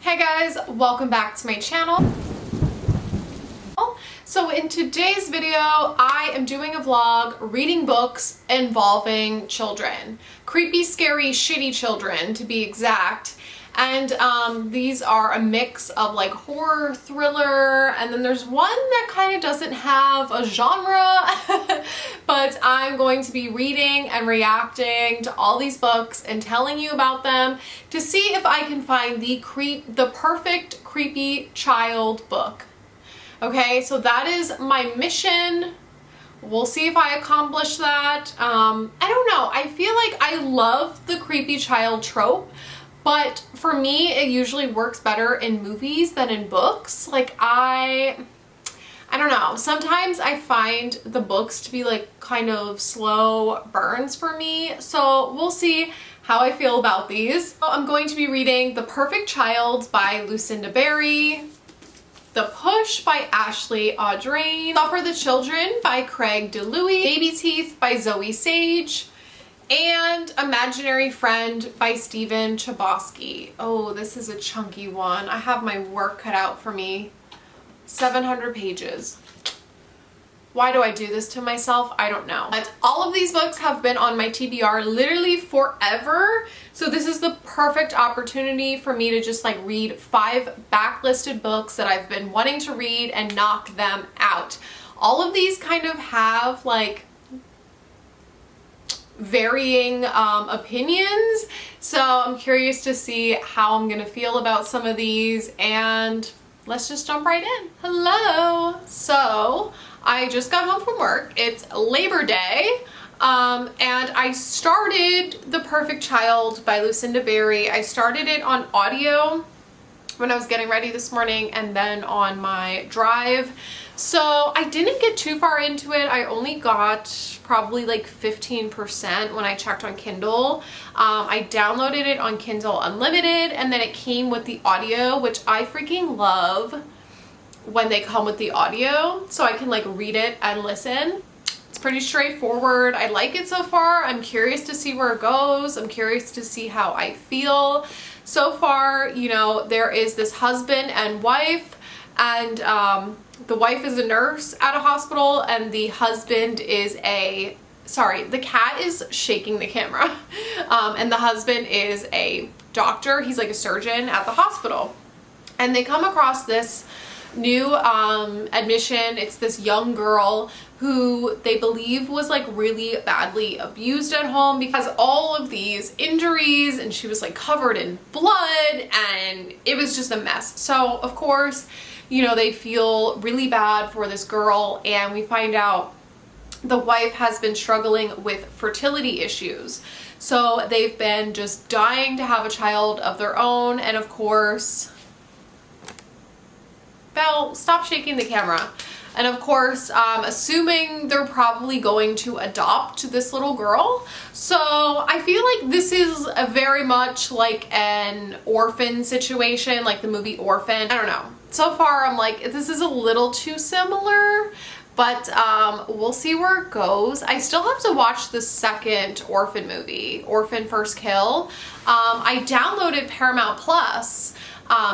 Hey guys, welcome back to my channel. So in today's video, I am doing a vlog reading books involving children. Creepy, scary, shitty children to be exact. And these are a mix of like horror, thriller, and then there's one that kind of doesn't have a genre. But I'm going to be reading and reacting to all these books and telling you about them to see if I can find the perfect creepy child book. Okay, so that is my mission. We'll see if I accomplish that. I don't know. I feel like I love the creepy child trope, but for me, it usually works better in movies than in books. Like I don't know. Sometimes I find the books to be like kind of slow burns for me. So we'll see how I feel about these. So I'm going to be reading The Perfect Child by Lucinda Berry, The Push by Ashley Audrain, Suffer the Children by Craig DeLuey, Baby Teeth by Zoe Sage, and Imaginary Friend by Stephen Chbosky. Oh, this is a chunky one. I have my work cut out for me. 700 pages. Why do I do this to myself? I don't know. But all of these books have been on my TBR literally forever. So this is the perfect opportunity for me to just like read 5 backlisted books that I've been wanting to read and knock them out. All of these kind of have like varying opinions. So I'm curious to see how I'm gonna feel about some of these, and let's just jump right in. Hello! So I just got home from work. It's Labor Day. And I started The Perfect Child by Lucinda Berry. I started it on audio when I was getting ready this morning and then on my drive. So I didn't get too far into it. I only got probably like 15% when I checked on Kindle. I downloaded it on Kindle Unlimited, and then it came with the audio, which I freaking love when they come with the audio, so I can like read it and listen. It's pretty straightforward. I like it so far. I'm curious to see where it goes. I'm curious to see how I feel. So far, you know, there is this husband and wife, and the wife is a nurse at a hospital, and the husband is the cat is shaking the camera. And the husband is a doctor. He's like a surgeon at the hospital. And they come across this new admission. It's this young girl who they believe was like really badly abused at home because all of these injuries, and she was like covered in blood, and it was just a mess. So of course, you know, they feel really bad for this girl, and we find out the wife has been struggling with fertility issues. So they've been just dying to have a child of their own, and of course, Belle, stop shaking the camera. And of course, assuming they're probably going to adopt this little girl. So I feel like this is a very much like an orphan situation, like the movie Orphan. I don't know. So far, I'm like, this is a little too similar, but we'll see where it goes. I still have to watch the second Orphan movie, Orphan First Kill. I downloaded Paramount Plus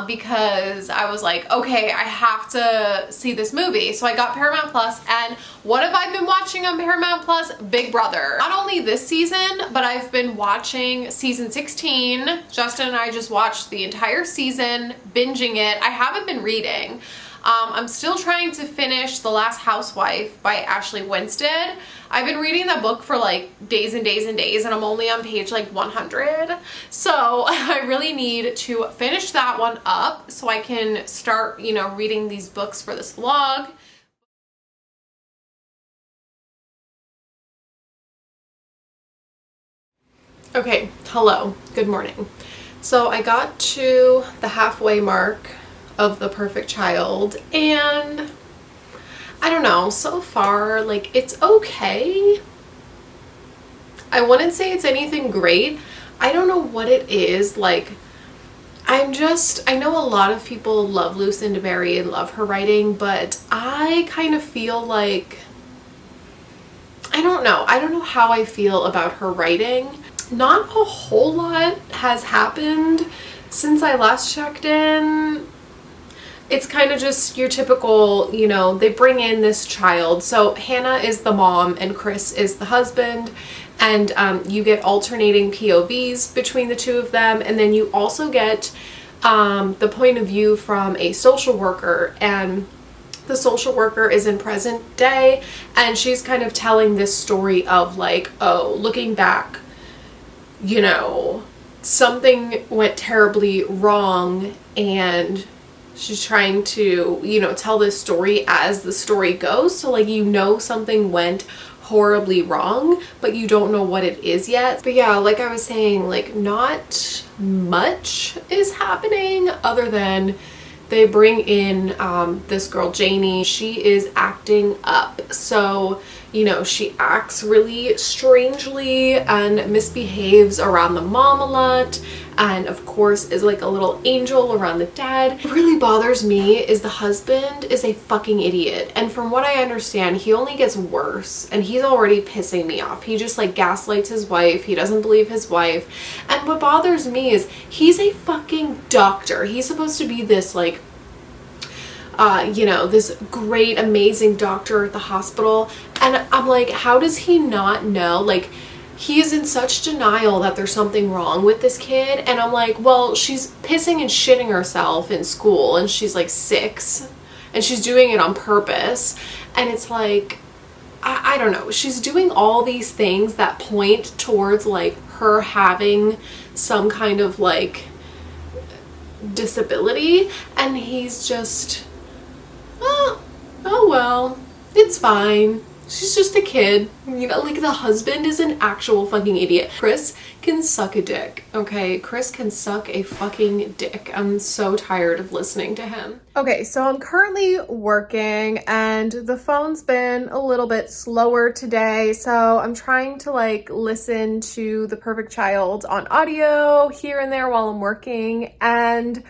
because I was like, okay, I have to see this movie. So I got Paramount Plus, and what have I been watching on Paramount Plus? Big Brother. Not only this season, but I've been watching season 16. Justin and I just watched the entire season, binging it. I haven't been reading. I'm still trying to finish The Last Housewife by Ashley Winstead. I've been reading that book for like days and days and days, and I'm only on page like 100. So I really need to finish that one up so I can start, you know, reading these books for this vlog. Okay, hello, good morning. So I got to the halfway mark of The Perfect Child, and I don't know, so far like it's okay. I wouldn't say it's anything great. I don't know what it is. Like I know a lot of people love Lucinda Berry and love her writing, but I kind of feel like I don't know how I feel about her writing. Not a whole lot has happened Since I last checked in, it's kind of just your typical, you know, they bring in this child. So Hannah is the mom and Chris is the husband. And you get alternating POVs between the two of them. And then you also get the point of view from a social worker. And the social worker is in present day. And she's kind of telling this story of like, oh, looking back, you know, something went terribly wrong, and she's trying to, you know, tell this story as the story goes. So like, you know, something went horribly wrong, but you don't know what it is yet. But yeah, like I was saying, like not much is happening other than they bring in this girl Janie. She is acting up. So, you know, she acts really strangely and misbehaves around the mom a lot, and of course is like a little angel around the dad. What really bothers me is the husband is a fucking idiot, and from what I understand, he only gets worse, and he's already pissing me off. He just like gaslights his wife. He doesn't believe his wife. And what bothers me is he's a fucking doctor. He's supposed to be this like you know, this great, amazing doctor at the hospital. And I'm like, how does he not know? Like, he is in such denial that there's something wrong with this kid. And I'm like, well, she's pissing and shitting herself in school, and she's like 6, and she's doing it on purpose. And it's like, I don't know. She's doing all these things that point towards like her having some kind of like disability. And he's just, oh well, it's fine. She's just a kid. You know, like the husband is an actual fucking idiot. Chris can suck a dick, okay? Chris can suck a fucking dick. I'm so tired of listening to him. Okay, so I'm currently working and the phone's been a little bit slower today. So I'm trying to like listen to The Perfect Child on audio here and there while I'm working. And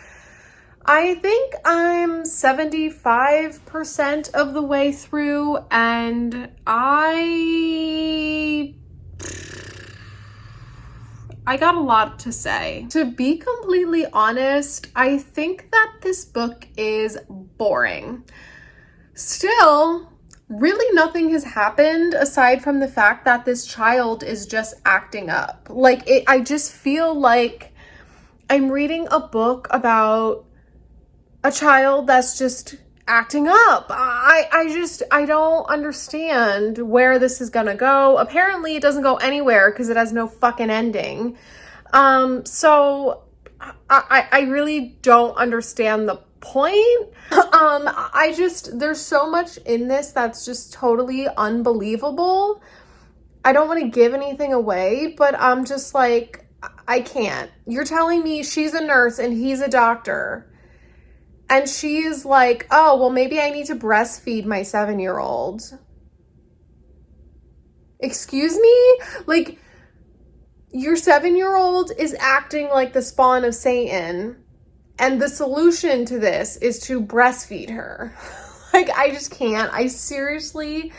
I think I'm 75% of the way through, and I got a lot to say. To be completely honest, I think that this book is boring. Still, really nothing has happened aside from the fact that this child is just acting up. Like, I just feel like I'm reading a book about a child that's just acting up. I don't understand where this is gonna go. Apparently it doesn't go anywhere because it has no fucking ending. So I really don't understand the point. There's so much in this that's just totally unbelievable. I don't want to give anything away, but I'm just like, I can't. You're telling me she's a nurse and he's a doctor, and she's like, oh, well, maybe I need to breastfeed my 7-year-old. Excuse me? Like, your 7-year-old is acting like the spawn of Satan, and the solution to this is to breastfeed her. Like, I just can't. I seriously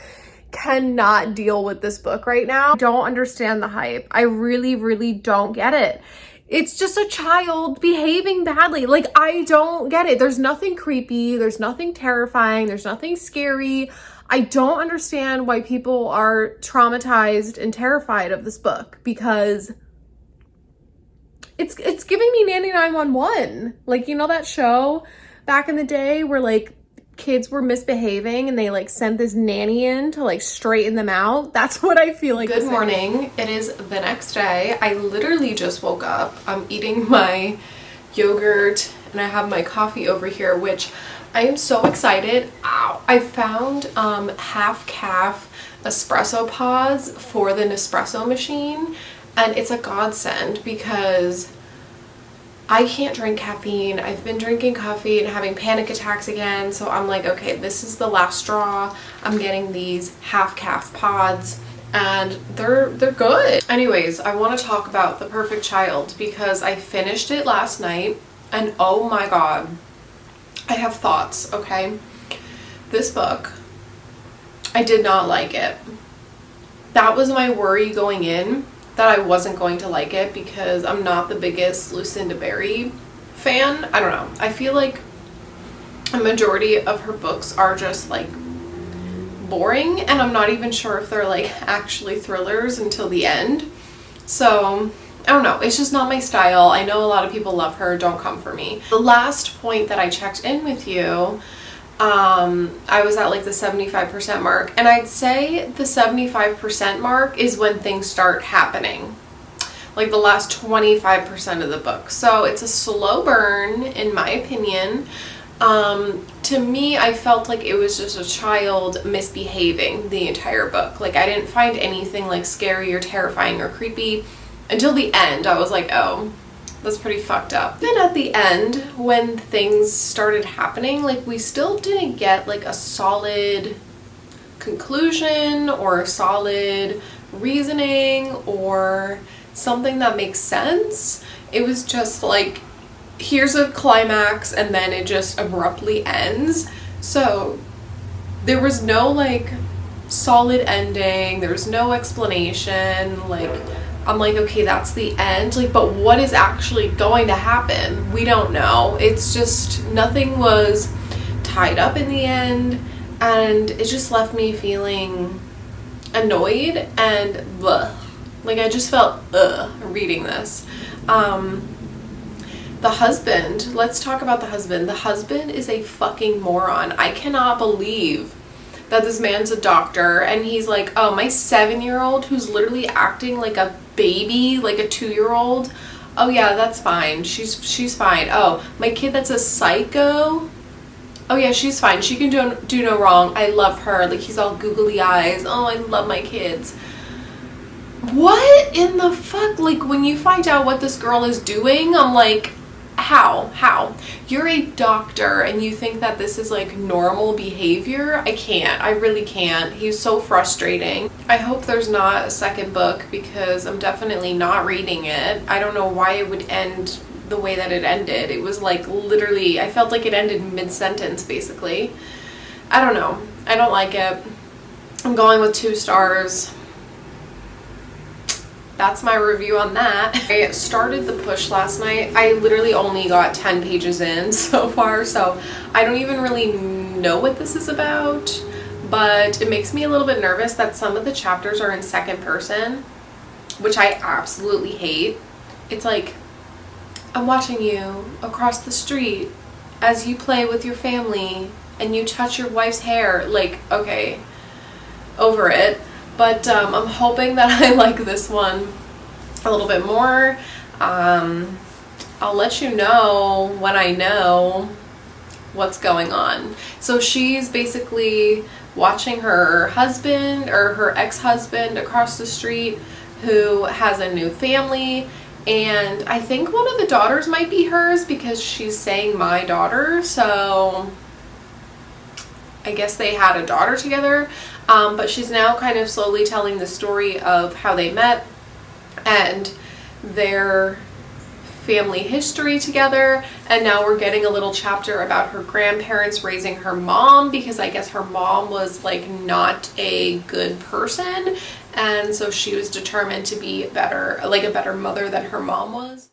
cannot deal with this book right now. I don't understand the hype. I really, really don't get it. It's just a child behaving badly. Like, I don't get it. There's nothing creepy. There's nothing terrifying. There's nothing scary. I don't understand why people are traumatized and terrified of this book, because it's giving me Nanny 911. Like, you know that show back in the day where like kids were misbehaving and they like sent this nanny in to like straighten them out? That's what I feel like. Good morning. It is the next day. I literally just woke up. I'm eating my yogurt and I have my coffee over here, which I am so excited. Ow. I found half calf espresso pods for the Nespresso machine, and it's a godsend because I can't drink caffeine. I've been drinking coffee and having panic attacks again. So I'm like, okay, this is the last straw. I'm getting these half calf pods and they're good. Anyways, I want to talk about The Perfect Child because I finished it last night and oh my God, I have thoughts, okay? This book, I did not like it. That was my worry going in, that I wasn't going to like it because I'm not the biggest Lucinda Berry fan. I don't know. I feel like a majority of her books are just like boring, and I'm not even sure if they're like actually thrillers until the end. So I don't know, it's just not my style. I know a lot of people love her. Don't come for me. The last point that I checked in with you, I was at like the 75% mark, and I'd say the 75% mark is when things start happening, like the last 25% of the book. So it's a slow burn in my opinion. To me, I felt like it was just a child misbehaving the entire book. Like I didn't find anything like scary or terrifying or creepy until the end. I was like, oh, that's pretty fucked up. Then at the end, when things started happening, like we still didn't get like a solid conclusion or a solid reasoning or something that makes sense. It was just like, here's a climax and then it just abruptly ends. So there was no like solid ending, there was no explanation. Like I'm like, okay, that's the end, like, but what is actually going to happen? We don't know. It's just nothing was tied up in the end, and it just left me feeling annoyed and bleh. Like I just felt reading this. The husband, let's talk about the husband. The husband is a fucking moron. I cannot believe that this man's a doctor and he's like, oh, my 7-year-old who's literally acting like a baby, like a 2-year-old. Oh yeah, that's fine. She's fine. Oh, my kid that's a psycho. Oh yeah, she's fine. She can do no wrong. I love her. Like he's all googly eyes. Oh, I love my kids. What in the fuck? Like when you find out what this girl is doing, I'm like, how you're a doctor and you think that this is like normal behavior? I can't. I really can't. He's so frustrating. I hope there's not a second book because I'm definitely not reading it. I don't know why it would end the way that it ended. It was like literally, I felt like it ended mid-sentence basically. I don't know. I don't like it. I'm going with 2 stars. That's my review on that. I started the push last night. I literally only got 10 pages in so far, so I don't even really know what this is about, but it makes me a little bit nervous that some of the chapters are in second person, which I absolutely hate. It's like, I'm watching you across the street as you play with your family and you touch your wife's hair. Like, okay, over it. But I'm hoping that I like this one a little bit more. I'll let you know when I know what's going on. So she's basically watching her husband or her ex-husband across the street who has a new family, and I think one of the daughters might be hers because she's saying my daughter, so I guess they had a daughter together. But she's now kind of slowly telling the story of how they met and their family history together, and now we're getting a little chapter about her grandparents raising her mom, because I guess her mom was like not a good person, and so she was determined to be better, like a better mother than her mom was.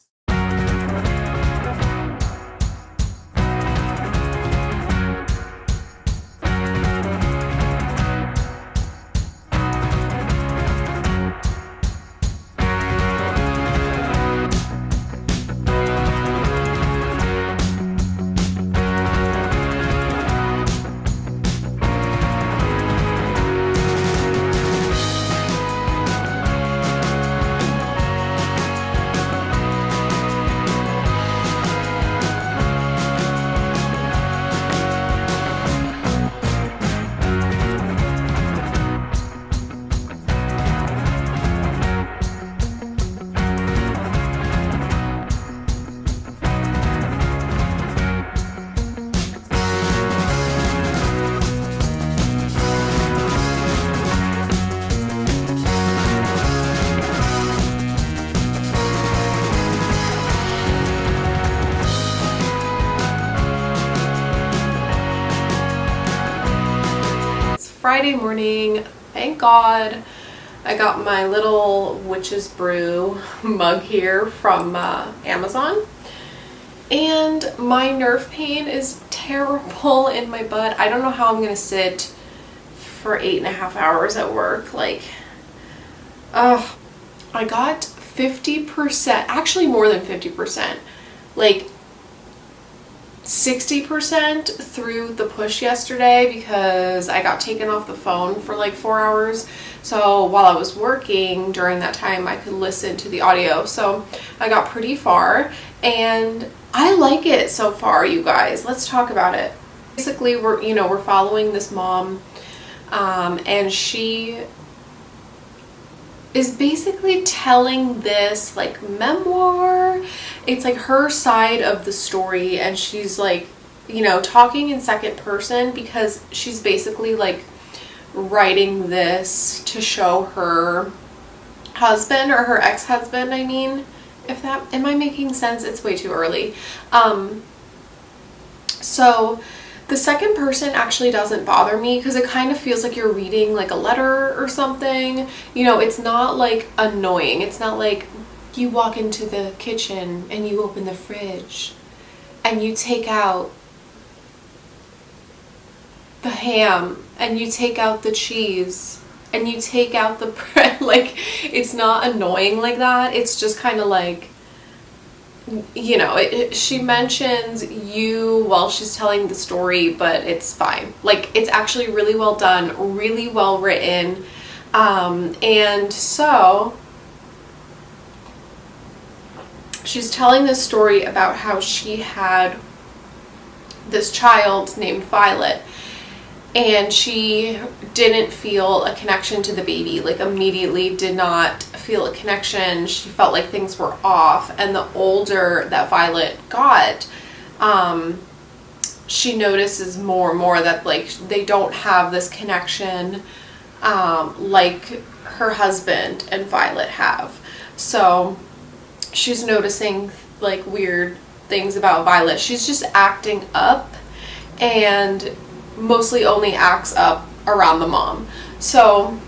Friday morning, thank God. I got my little witch's brew mug here from Amazon, And my nerve pain is terrible in my butt. I don't know how I'm gonna sit for 8.5 hours at work. Like, I got 50%, actually more than 50%, like 60% through the push yesterday because I got taken off the phone for like 4 hours. So while I was working during that time, I could listen to the audio. So I got pretty far and I like it so far, you guys. Let's talk about it. Basically, we're following this mom, and she is basically telling this like memoir. It's like her side of the story, and she's like, talking in second person because she's basically like writing this to show her husband or her ex-husband, I mean. Am I making sense? It's way too early. So the second person actually doesn't bother me because it kind of feels like you're reading like a letter or something. It's not like annoying. It's not like you walk into the kitchen and you open the fridge and you take out the ham and you take out the cheese and you take out the bread. Like, it's not annoying like that. It's just kind of like, she mentions you while she's telling the story, but it's fine. Like, it's actually really well done, really well written. And so she's telling this story about how she had this child named Violet, and she didn't feel a connection to the baby, like immediately did not feel a connection. She felt like things were off, and the older that Violet got, she notices more and more that like they don't have this connection like her husband and Violet have. So she's noticing like weird things about Violet. She's just acting up and mostly only acts up around the mom. So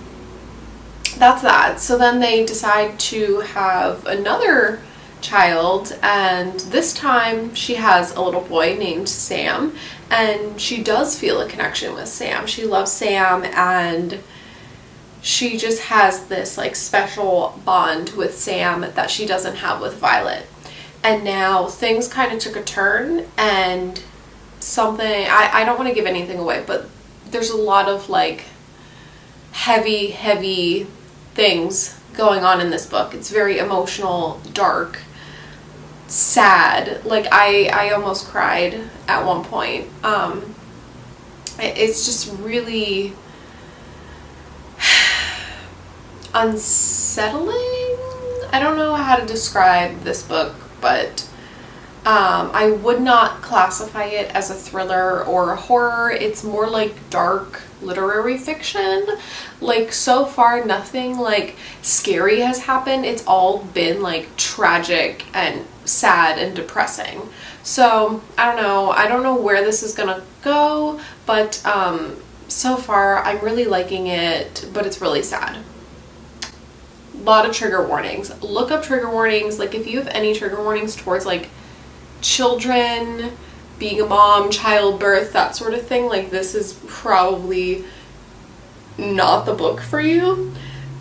that's that. So then they decide to have another child, and this time she has a little boy named Sam, and she does feel a connection with Sam. She loves Sam, and she just has this like special bond with Sam that she doesn't have with Violet. And now things kind of took a turn, and something, I don't want to give anything away, but there's a lot of like heavy things going on in this book. It's very emotional, dark, sad. Like I almost cried at one point. It's just really unsettling. I don't know how to describe this book, but I would not classify it as a thriller or a horror. It's more like dark literary fiction. Like, so far nothing like scary has happened. It's all been like tragic and sad and depressing. So I don't know where this is gonna go, but so far I'm really liking it, but it's really sad. A lot of trigger warnings. Look up trigger warnings. Like, if you have any trigger warnings towards like children, being a mom, childbirth, that sort of thing, like, this is probably not the book for you.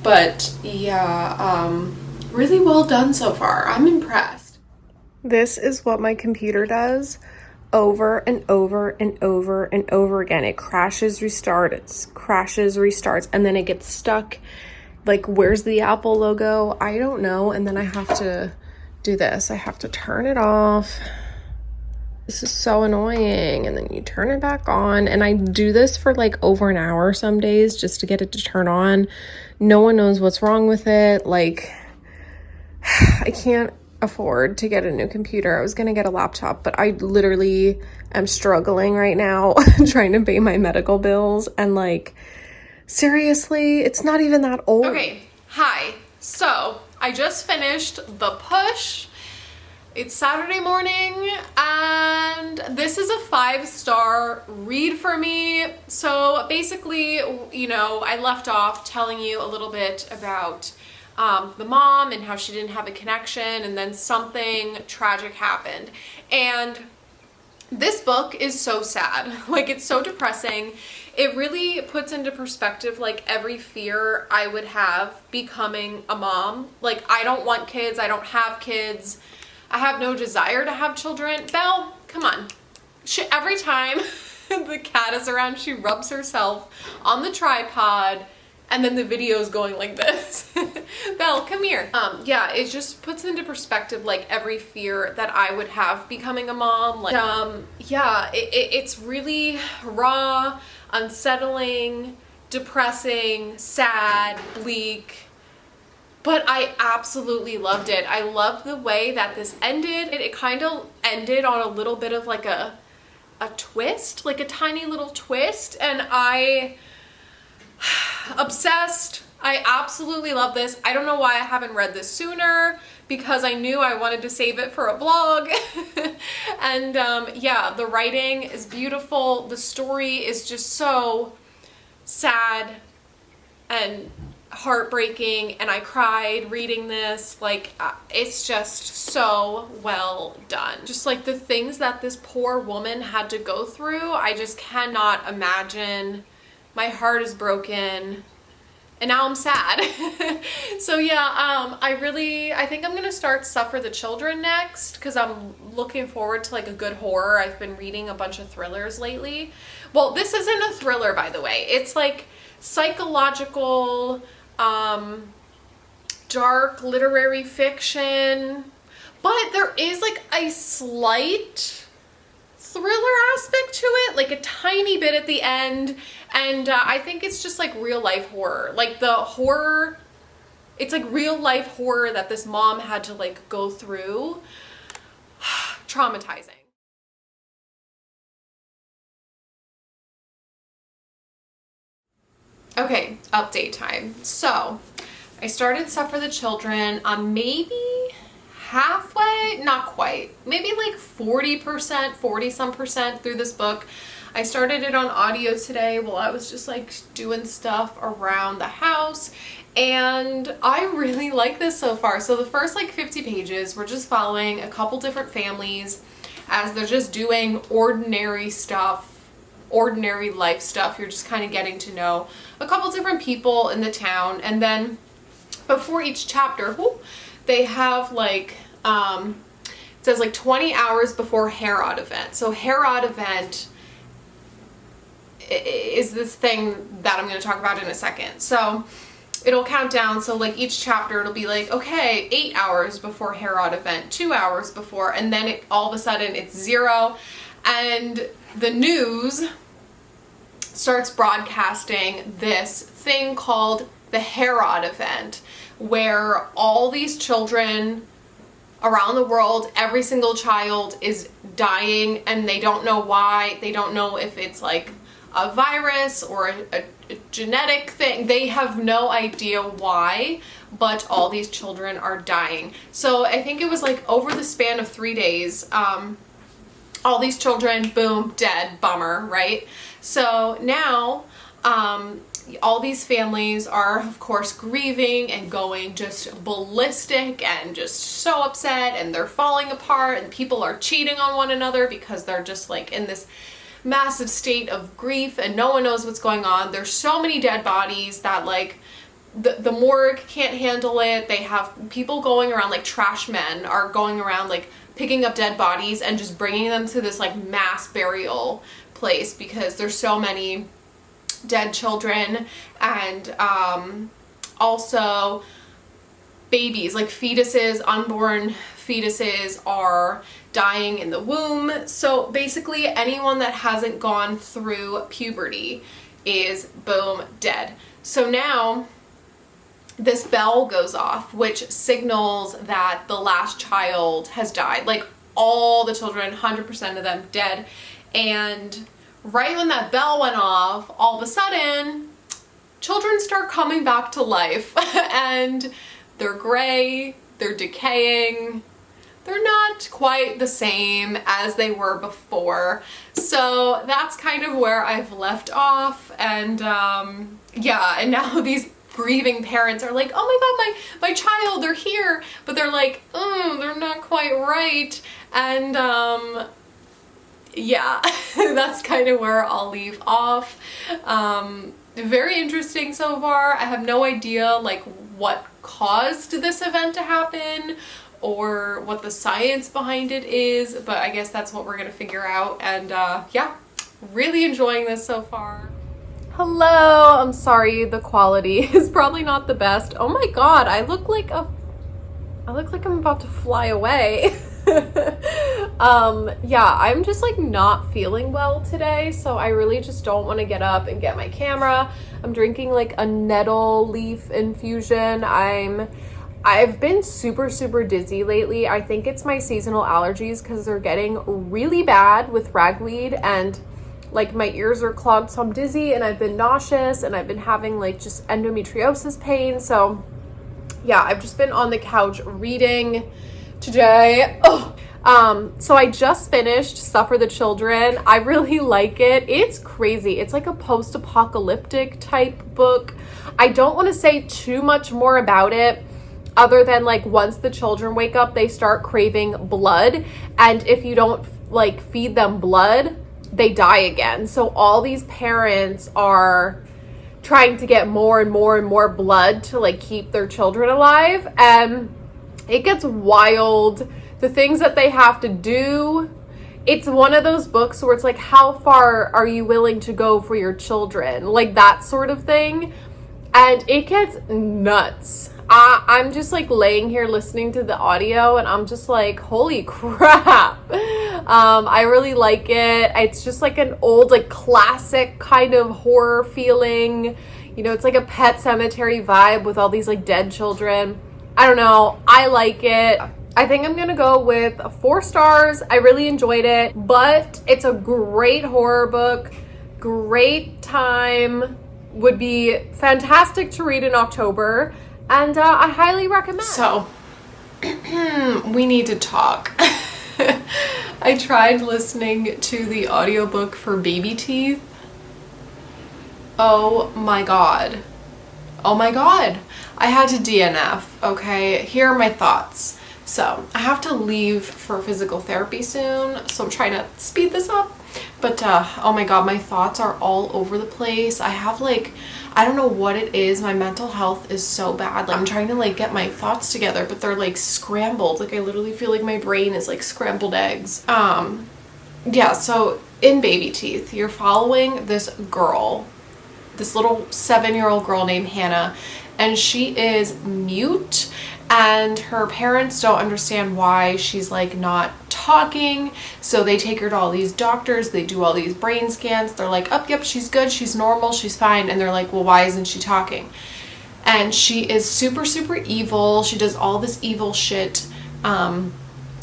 But yeah, really well done so far. I'm impressed. This is what my computer does over and over and over and over again. It crashes, restarts, and then it gets stuck. Like, where's the Apple logo? I don't know. And then I have to do this. I have to turn it off. This is so annoying. And then you turn it back on. And I do this for like over an hour some days just to get it to turn on. No one knows what's wrong with it. Like, I can't afford to get a new computer. I was gonna get a laptop, but I literally am struggling right now trying to pay my medical bills, and like, seriously, it's not even that old. Okay, hi. So I just finished the push. It's Saturday morning, and this is a 5-star read for me. So basically, I left off telling you a little bit about the mom and how she didn't have a connection, and then something tragic happened. And this book is so sad. Like, it's so depressing. It really puts into perspective like every fear I would have becoming a mom. Like, I don't want kids. I don't have kids. I have no desire to have children. Belle, come on. Every time the cat is around, she rubs herself on the tripod, and then the video is going like this. Belle, come here. Yeah, it just puts into perspective like every fear that I would have becoming a mom. Like, yeah, it's really raw, unsettling, depressing, sad, bleak. But I absolutely loved it. I loved the way that this ended. It kind of ended on a little bit of like a twist, like a tiny little twist, and I obsessed. I absolutely love this. I don't know why I haven't read this sooner, because I knew I wanted to save it for a vlog. And yeah, the writing is beautiful. The story is just so sad and heartbreaking, and I cried reading this. Like, it's just so well done. Just like the things that this poor woman had to go through, I just cannot imagine. My heart is broken, and now I'm sad. So yeah, I think I'm gonna start Suffer the Children next, because I'm looking forward to like a good horror. I've been reading a bunch of thrillers lately. Well, this isn't a thriller, by the way. It's like psychological, dark literary fiction, but there is like a slight thriller aspect to it, like a tiny bit at the end. And I think it's just like real life horror. Like the horror, it's like real life horror that this mom had to like go through. Traumatizing. Okay, update time. So I started Suffer the Children. I'm maybe halfway, not quite, maybe like 40%, 40 some percent through this book. I started it on audio today while I was just like doing stuff around the house, and I really like this so far. So the first like 50 pages, we're just following a couple different families as they're just doing ordinary stuff, ordinary life stuff. You're just kind of getting to know a couple different people in the town, and then before each chapter, they have like, it says like 20 hours before Herod event. So Herod event is this thing that I'm going to talk about in a second. So it'll count down. So like each chapter, it'll be like, okay, 8 hours before Herod event, 2 hours before, and then all of a sudden it's 0. And the news starts broadcasting this thing called the Herod event, where all these children around the world, every single child is dying, and they don't know why. They don't know if it's like a virus or a genetic thing. They have no idea why, but all these children are dying. So I think it was like over the span of 3 days, all these children, boom, dead, bummer, right? So now, all these families are, of course, grieving and going just ballistic and just so upset, and they're falling apart, and people are cheating on one another because they're just like in this massive state of grief, and no one knows what's going on. There's so many dead bodies that like the morgue can't handle it. They have people going around, like trash men are going around like picking up dead bodies and just bringing them to this like mass burial place because there's so many dead children. And also babies, like fetuses, unborn fetuses are dying in the womb. So basically anyone that hasn't gone through puberty is, boom, dead. So now this bell goes off, which signals that the last child has died. Like all the children, 100% of them dead. And right when that bell went off, all of a sudden, children start coming back to life. And they're gray, they're decaying, they're not quite the same as they were before. So that's kind of where I've left off. And yeah, and now these grieving parents are like, oh my god, my child, they're here, but they're like, they're not quite right. And yeah, that's kind of where I'll leave off. Very interesting so far. I have no idea like what caused this event to happen or what the science behind it is, but I guess that's what we're gonna figure out. And yeah, really enjoying this so far. Hello, I'm sorry the quality is probably not the best. Oh my god, I look like I'm about to fly away. Yeah, I'm just like not feeling well today, so I really just don't want to get up and get my camera. I'm drinking like a nettle leaf infusion. I've been super dizzy lately. I think it's my seasonal allergies because they're getting really bad with ragweed, and like my ears are clogged, so I'm dizzy, and I've been nauseous, and I've been having like just endometriosis pain. So yeah, I've just been on the couch reading today. So I just finished Suffer the Children. I really like it. It's crazy. It's like a post-apocalyptic type book. I don't want to say too much more about it other than like once the children wake up, they start craving blood, and if you don't like feed them blood, they die again. So all these parents are trying to get more and more blood to like keep their children alive, and it gets wild. The things that they have to do, it's one of those books where it's like, how far are you willing to go for your children? Like that sort of thing. And it gets nuts. I'm just like laying here listening to the audio, and I'm just like, holy crap. I really like it. It's just like an old, like classic kind of horror feeling. You know, it's like a Pet Cemetery vibe with all these like dead children. I don't know. I like it. I think I'm gonna go with 4 stars. I really enjoyed it, but it's a great horror book. Great time. Would be fantastic to read in October, and I highly recommend. So, we need to talk. I tried listening to the audiobook for Baby Teeth. Oh my god. Oh my god. I had to DNF, okay? Here are my thoughts. So, I have to leave for physical therapy soon, so I'm trying to speed this up. But, oh my god, my thoughts are all over the place. I have, like, I don't know what it is. My mental health is so bad. Like, I'm trying to, like, get my thoughts together, but they're, like, scrambled. Like, I literally feel like my brain is, like, scrambled eggs. Yeah, so in Baby Teeth, you're following this girl, this little 7-year-old girl named Hannah, and she is mute, and her parents don't understand why she's like not talking, so they take her to all these doctors, they do all these brain scans, they're like, oh yep, she's good, she's normal, she's fine, and they're like, well, why isn't she talking? And she is super evil. She does all this evil shit,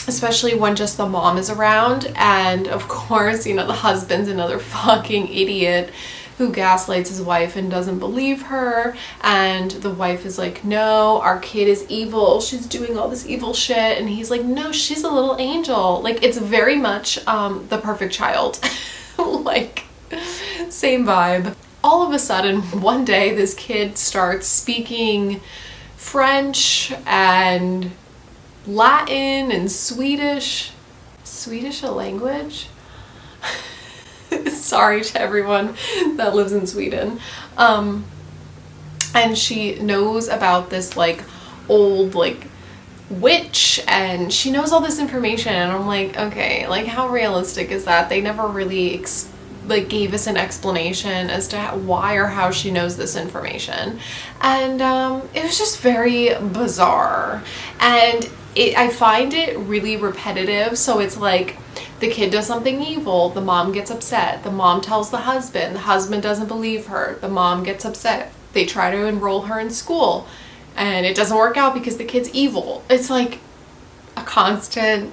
especially when just the mom is around, and of course, you know, the husband's another fucking idiot who gaslights his wife and doesn't believe her, and the wife is like, no, our kid is evil, she's doing all this evil shit, and he's like, no, she's a little angel. Like, it's very much The Perfect Child. Like, same vibe. All of a sudden, one day, this kid starts speaking French and Latin and Swedish. Swedish a language? Sorry to everyone that lives in Sweden. And she knows about this like old like witch, and she knows all this information, and I'm like, okay, like how realistic is that? They never really like gave us an explanation as to why or how she knows this information, and it was just very bizarre, and I find it really repetitive. So it's like, the kid does something evil, the mom gets upset, the mom tells the husband doesn't believe her, the mom gets upset, they try to enroll her in school, and it doesn't work out because the kid's evil. It's like a constant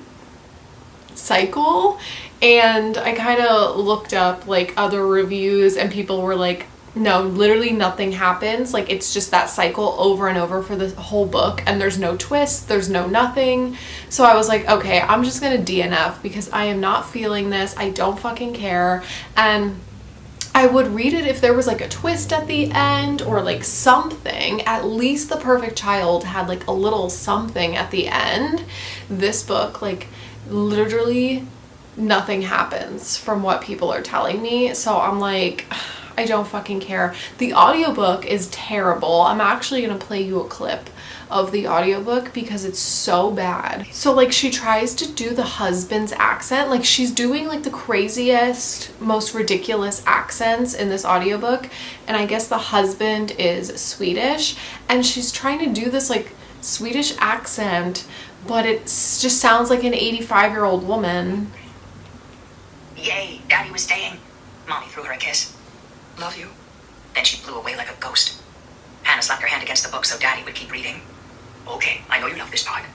cycle. And I kind of looked up like other reviews, and people were like, no, literally nothing happens. Like, it's just that cycle over and over for the whole book, and there's no twist, there's no nothing. So I was like, okay, I'm just gonna DNF because I am not feeling this. I don't fucking care. And I would read it if there was like a twist at the end or like something. At least The Perfect Child had like a little something at the end. This book, like literally nothing happens from what people are telling me. So I'm like, I don't fucking care. The audiobook is terrible. I'm actually gonna play you a clip of the audiobook because it's so bad. So like she tries to do the husband's accent, like she's doing like the craziest, most ridiculous accents in this audiobook, and I guess the husband is Swedish, and she's trying to do this like Swedish accent, but it just sounds like an 85-year-old woman. Yay, Daddy was staying. Mommy threw her a kiss. Love you. Then she blew away like a ghost. Hannah slapped her hand against the book so Daddy would keep reading. Okay, I know you love this part.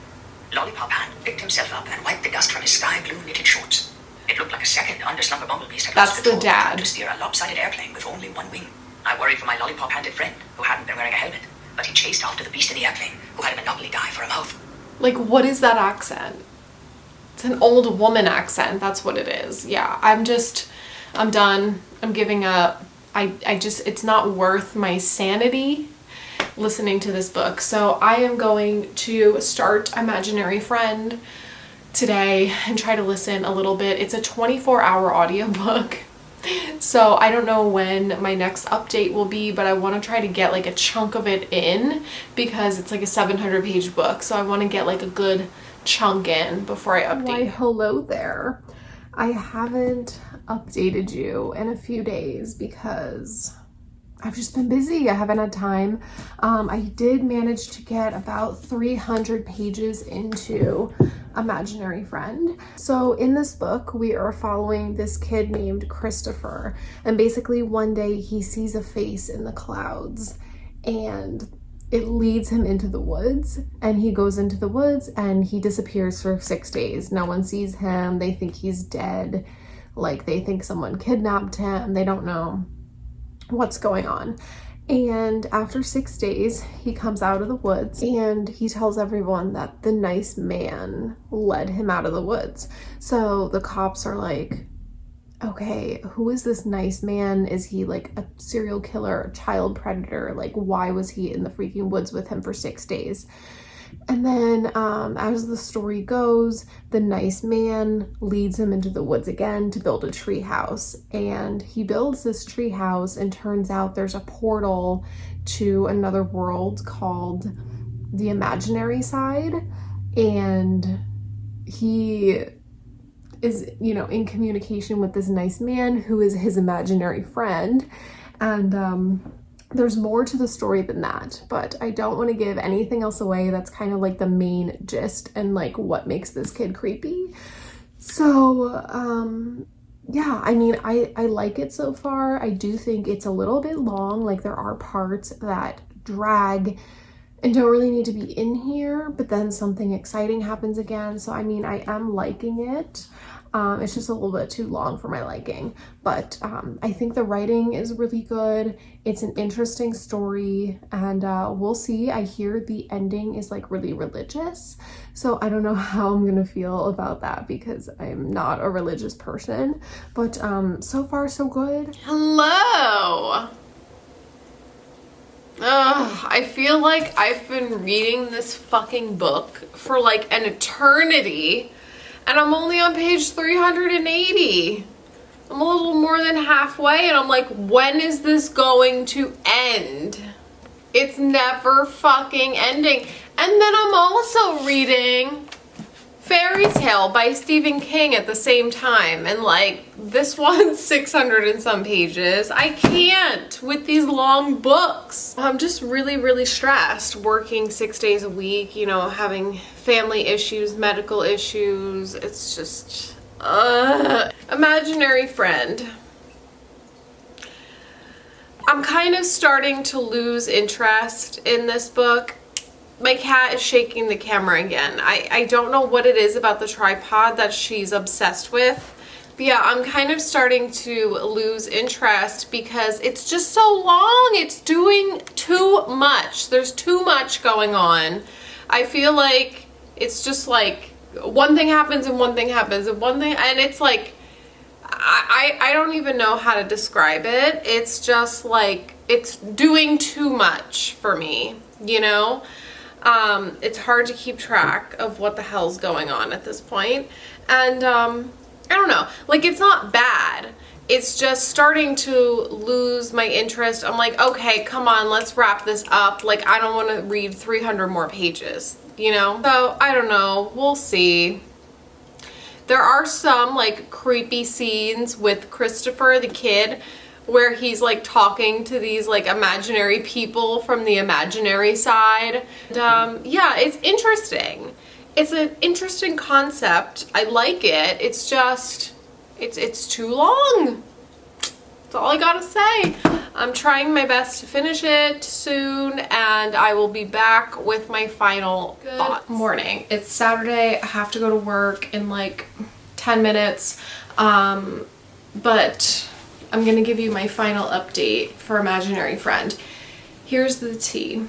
Lollipop hand picked himself up and wiped the dust from his sky blue knitted shorts. It looked like a second underslumber bumblebees had That's the dad. to steer a lopsided airplane with only one wing. I worried for my lollipop-handed friend who hadn't been wearing a helmet, but he chased after the beast in the airplane who had a monopoly die for a mouth. Like, what is that accent? It's an old woman accent. That's what it is. Yeah, I'm done. I'm giving up. It's not worth my sanity listening to this book. So I am going to start Imaginary Friend today and try to listen a little bit. It's a 24-hour audiobook. So I don't know when my next update will be, but I want to try to get like a chunk of it in because it's like a 700-page book. So I want to get like a good chunk in before I update. Why, hello there. I haven't updated you in a few days because I've just been busy. I haven't had time. I did manage to get about 300 pages into Imaginary Friend. So in this book, we are following this kid named Christopher. And basically one day he sees a face in the clouds and it leads him into the woods, and he goes into the woods and he disappears for 6 days. No one sees him. They think he's dead. Like they think someone kidnapped him. They don't know what's going on. And after 6 days, he comes out of the woods and he tells everyone that the nice man led him out of the woods. So the cops are like, okay, who is this nice man? Is he like a serial killer, a child predator? Like, why was he in the freaking woods with him for 6 days? And then as the story goes, the nice man leads him into the woods again to build a tree house. And he builds this tree house, and turns out there's a portal to another world called the Imaginary Side. And he is, you know, in communication with this nice man who is his imaginary friend. And there's more to the story than that, but I don't want to give anything else away. That's kind of like the main gist and like what makes this kid creepy. So yeah, I mean, I like it so far. I do think it's a little bit long. Like there are parts that drag and don't really need to be in here, but then something exciting happens again. So I mean, I am liking it. It's just a little bit too long for my liking, but I think the writing is really good. It's an interesting story, and we'll see. I hear the ending is like really religious, so I don't know how I'm gonna feel about that because I'm not a religious person, but so far so good. Hello. I feel like I've been reading this fucking book for like an eternity, and I'm only on page 380. I'm a little more than halfway, and I'm like, when is this going to end? It's never fucking ending. And then I'm also reading Fairy Tale by Stephen King at the same time, and like this one's 600 and some pages. I can't with these long books. I'm just really stressed working 6 days a week, you know, having family issues, medical issues. It's just Imaginary Friend. I'm kind of starting to lose interest in this book. My cat is shaking the camera again. I don't know what it is about the tripod that she's obsessed with. But yeah, I'm kind of starting to lose interest because it's just so long. It's doing too much. There's too much going on. I feel like it's just like one thing happens and one thing happens and one thing, and it's like, I don't even know how to describe it. It's just like, it's doing too much for me, you know? It's hard to keep track of what the hell's going on at this point. And I don't know, like, it's not bad. It's just starting to lose my interest. I'm like, okay, come on, let's wrap this up. Like, I don't want to read 300 more pages, you know? So I don't know, we'll see. There are some like creepy scenes with Christopher the kid where he's like talking to these like imaginary people from the imaginary side. And, yeah, it's interesting. It's an interesting concept. I like it. It's just, it's too long. That's all I gotta say. I'm trying my best to finish it soon, and I will be back with my final thoughts. Good morning. It's Saturday. I have to go to work in like 10 minutes, but I'm gonna give you my final update for Imaginary Friend. Here's the tea.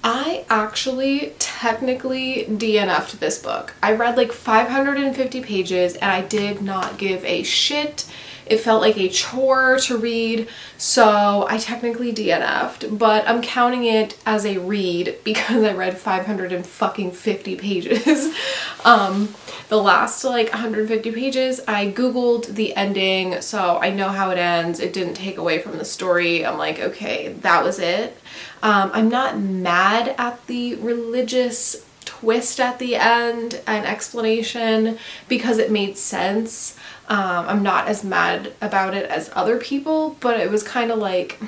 I actually technically DNF'd this book. I read like 550 pages and I did not give a shit. It felt like a chore to read, so I technically DNF'd, but I'm counting it as a read because I read 550 pages. The last like 150 pages, I googled the ending, so I know how it ends. It didn't take away from the story. I'm like, okay, that was it. I'm not mad at the religious twist at the end and explanation because it made sense. I'm not as mad about it as other people, but it was kind of like,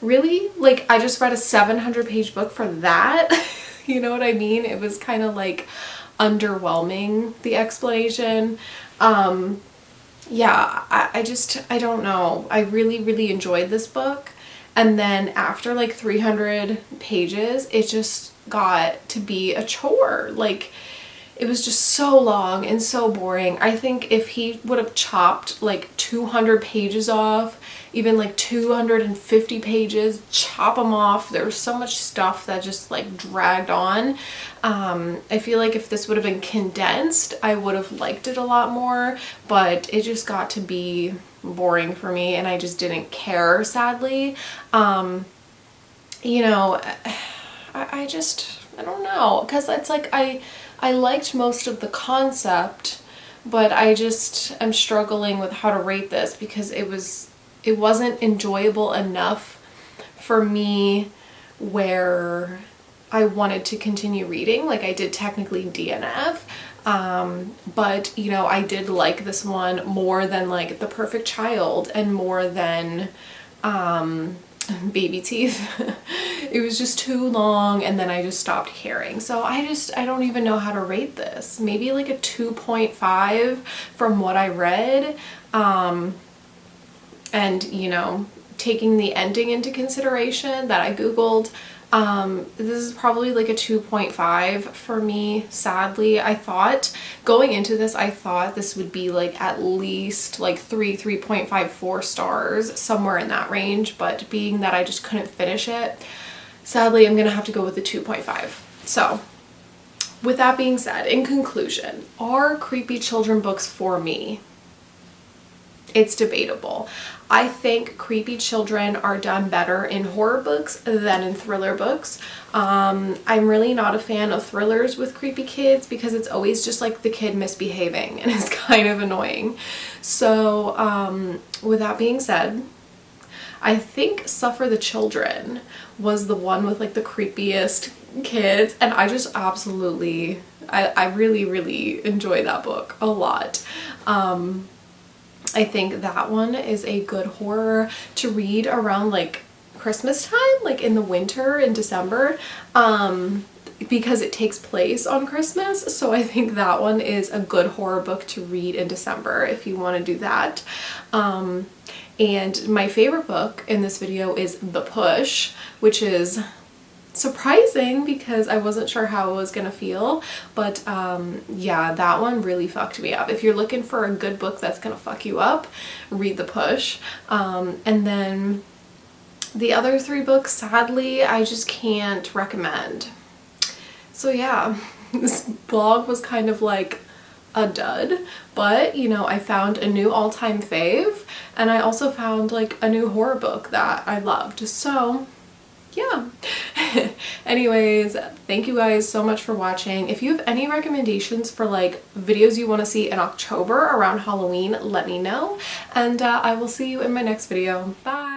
really? Like, I just read a 700-page book for that? You know what I mean? It was kind of like underwhelming, the explanation. Yeah, I don't know. I really enjoyed this book. And then after like 300 pages, it just got to be a chore. Like, it was just so long and so boring. I think if he would have chopped like 200 pages off, even like 250 pages, chop them off. There was so much stuff that just like dragged on. I feel like if this would have been condensed, I would have liked it a lot more, but it just got to be boring for me and I just didn't care, sadly. You know, I don't know, because it's like I liked most of the concept, but I just am struggling with how to rate this because it wasn't enjoyable enough for me where I wanted to continue reading. Like, I did technically DNF, but you know, I did like this one more than like The Perfect Child and more than Baby Teeth. It was just too long and then I just stopped caring. So I don't even know how to rate this. Maybe like a 2.5 from what I read. And you know, taking the ending into consideration that I googled, this is probably like a 2.5 for me, sadly. I thought going into this, I thought this would be like at least like 3.5, 4 stars, somewhere in that range, but being that I just couldn't finish it, sadly I'm gonna have to go with the 2.5. So with that being said, in conclusion, are creepy children books for me? It's debatable. I think creepy children are done better in horror books than in thriller books. I'm really not a fan of thrillers with creepy kids because it's always just like the kid misbehaving and it's kind of annoying. So with that being said, I think Suffer the Children was the one with like the creepiest kids, and I just absolutely, I really enjoy that book a lot. I think that one is a good horror to read around like Christmas time, like in the winter in December, because it takes place on Christmas. So I think that one is a good horror book to read in December if you want to do that. And my favorite book in this video is The Push, which is surprising because I wasn't sure how I was gonna feel, but yeah, that one really fucked me up. If you're looking for a good book that's gonna fuck you up, read The Push. And then the other 3 books, sadly, I just can't recommend. So yeah, this blog was kind of like a dud, but you know, I found a new all-time fave, and I also found like a new horror book that I loved. So yeah. Anyways, thank you guys so much for watching. If you have any recommendations for like videos you want to see in October around Halloween, let me know, and I will see you in my next video. Bye.